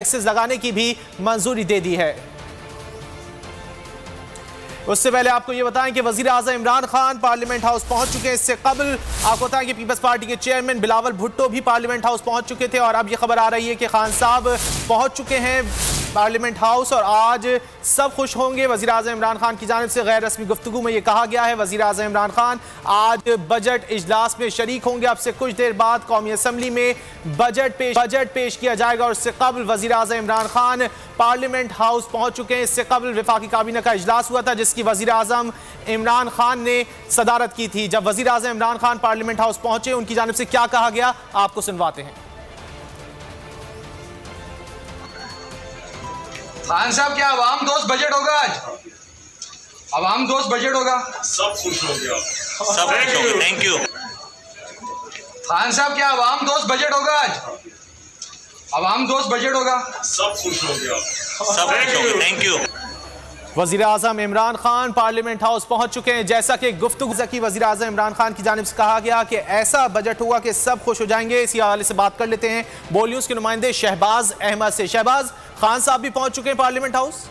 Taxes लगाने की भी मंजूरी दे दी है। उससे पहले आपको यह बताएं कि वजीर आज़म इमरान खान पार्लियामेंट हाउस पहुंच चुके हैं। इससे कबल आपको बताएं कि पीपल्स पार्टी के चेयरमैन बिलावल भुट्टो भी पार्लियामेंट हाउस पहुंच चुके थे और अब यह खबर आ रही है कि खान साहब पहुंच चुके हैं पार्लियामेंट हाउस और आज सब खुश होंगे। वजीर आज़म इमरान खान की जानिब से गैर रस्मी गुफ्तगू में यह कहा गया है वजीर आज़म इमरान खान आज बजट इजलास में शरीक होंगे। अब से कुछ देर बाद कौमी असम्बली में बजट पेश किया जाएगा और इससे कबल वजीर आज़म इमरान खान पार्लियामेंट हाउस पहुंच चुके हैं। इससे कबल वफाकी काबीना का इजलास हुआ था जिसकी वजीर आज़म इमरान खान ने सदारत की थी। जब वजीर आज़म इमरान खान पार्लियामेंट हाउस पहुंचे उनकी जानिब से क्या कहा गया आपको सुनवाते हैं। खान साहब क्या अवाम दोस्त बजट होगा? आज अवाम दोस्त बजट होगा, सब खुश हो गया, सब खुश हो गए। Thank you. खान साहब क्या अवाम दोस्त बजट होगा? आज अवाम दोस्त बजट होगा, सब खुश हो गया, सब खुश हो गए। Thank you. वजीर आज़म इमरान खान पार्लियामेंट हाउस पहुंच चुके हैं। जैसा कि गुफ्तगू की वजीर आज़म इमरान खान की जानिब से कहा गया कि ऐसा बजट होगा कि सब खुश हो जाएंगे। इसी हवाले से बात कर लेते हैं बोल न्यूज़ के नुमाइंदे शहबाज अहमद से। शहबाज, खान साहब भी पहुंच चुके हैं पार्लियामेंट हाउस?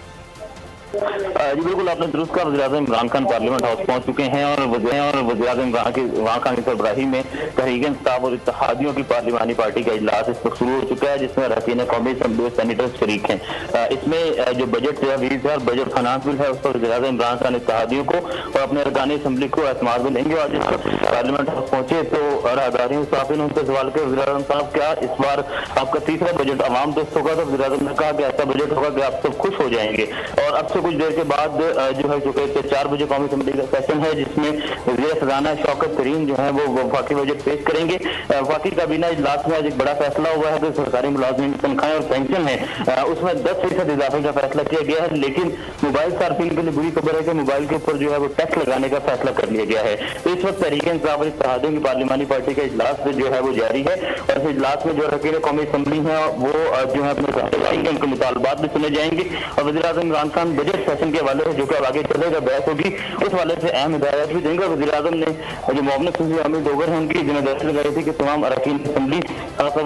जी बिल्कुल, आपने दुरुस्त कहा। वज़ीर आज़म इमरान खान पार्लियामेंट हाउस पहुंच चुके हैं और वज़ीर आज़म इमरान खान की सरबराही में तहरीक-ए-इंसाफ और इत्तेहादियों की पार्लिमानी पार्टी का इजलास इस वक्त शुरू हो चुका है जिसमें अरकान कौमी असम्बली और सेनेटर शरीक हैं। इसमें जो बजट तजवीज़ है और बजट फाइनेंस बिल है उस पर वज़ीर आज़म इमरान खान इत्तेहादियों को और अपने अरकान असम्बली को एतमाद में लेंगे। और जिस पार्लियामेंट हाउस पहुंचे तो राहदारियों साफिन उनसे सवाल किया, वज़ीर आज़म साहब क्या इस बार आपका तीसरा बजट अवाम दोस्त होगा? तो वज़ीर आज़म ने कहा कि ऐसा बजट होगा कि आप सब खुश हो जाएंगे। और अब से कुछ देर के बाद जो है चुके थे 4 बजे कौमी असम्बली का सेशन है जिसमें वज़ीर खजाना शौकत तरीन जो है वो वफाकी बजट पेश करेंगे। वफाकी काबीना इजलास में आज एक बड़ा फैसला हुआ है कि सरकारी मुलाजिम की तनख्वाहें और पेंशन है उसमें 10% इजाफे का फैसला किया गया है। लेकिन मोबाइल सार्फिन के लिए बुरी खबर है कि मोबाइल के ऊपर जो है वो टैक्स लगाने का फैसला कर लिया गया है। तो इस वक्त तहरीक-ए-इंसाफ और इत्तेहादियों की पार्लिमानी पार्टी का इजलास जो है वो जारी है और इस इजलास में जो अरकान कौमी असम्बली है वो जो है अपने उनके मुतालबात भी सुने जाएंगे। और वज़ीर आज़म इमरान खान बजट सेशन के हवाले से जो कि अब आगे चलेगा बहस होगी उस वाले से अहम हिदायत भी देंगे। वज़ीर आज़म ने जो मुआवनत सूफी अमीर डोगर हैं उनकी जिम्मेदारी लगाई थी कि तमाम अरकान असम्बली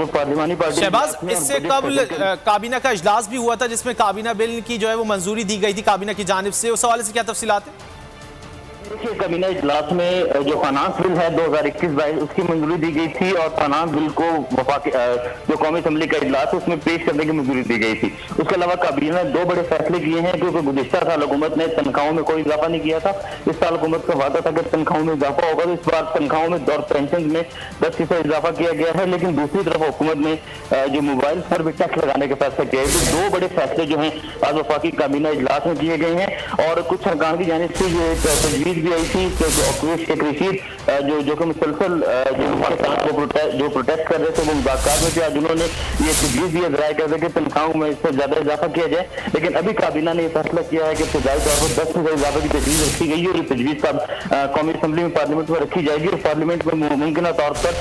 पार्लिमानी पार्टी। शहबाज, इससे कबल काबीना का इजलास भी हुआ था जिसमें काबीना बिल की जो है वो मंजूरी दी गई थी काबीना की जानिब से, उस हवाले से क्या तफसीलात है? देखिए, काबीना इजलास में जो फाइनेंस बिल है 2021-22 उसकी मंजूरी दी गई थी और फाइनेंस बिल को जो कौमी असम्बली का इजलास है उसमें पेश करने की मंजूरी दी गई थी। उसके अलावा काबीना ने 2 बड़े फैसले किए हैं क्योंकि गुज़िश्ता साल हुकूमत ने तनख्वाहों में कोई इजाफा नहीं किया था। इस साल हुकूमत का वादा था कि तनख्वाहों में इजाफा होगा, तो इस बार तनख्वाहों में और पेंशन में 10% इजाफा किया गया है। लेकिन दूसरी तरफ हुकूमत ने जो मोबाइल पर भी टैक्स लगाने का फैसला किया है। तो 2 बड़े फैसले जो हैं आज वफाकी काबीना इजलास में किए गए हैं और कुछ सरकार की जानिब से जो एक तजवीज़ भी आई थी शेख रशीद जो कि मुसलसल जो प्रोटेस्ट कर रहे थे वो मुलाकात में थे। आज उन्होंने ये तजवीज़ भी ज़राए कर रहे कि तनख्वाहों में इससे ज्यादा इजाफा किया जाए। लेकिन अभी काबीना ने यह फैसला किया है कि इब्तदाई तौर पर 10% इजाफे की तजवीज़ रखी गई है और ये तजवीज़ अब कौमी असम्बली में पार्लियामेंट में रखी जाएगी और पार्लियामेंट में मुमकिन तौर पर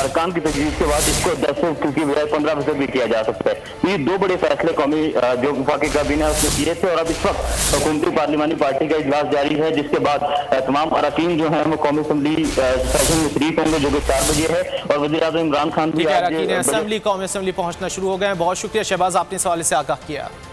अरकान की तजवीज़ के बाद इसको 10% की बजाय 15% भी किया जा सकता है। ये 2 बड़े फैसले कौमी जो वफाकी काबीना है उसने किए थे और अब इस वक्त हुकूमती पार्लिमानी पार्टी का इजलास जारी है जिसके बाद तमाम अरकान जो है वो कौमी असम्बली सेशन में शरीक होंगे जो कि 4 बजे है और वज़ीर आज़म इमरान खान अरकान असम्बली कौमी असम्बली पहुंचना शुरू हो गए हैं। बहुत शुक्रिया शहबाज, आपने इस हवाले से आगाह किया।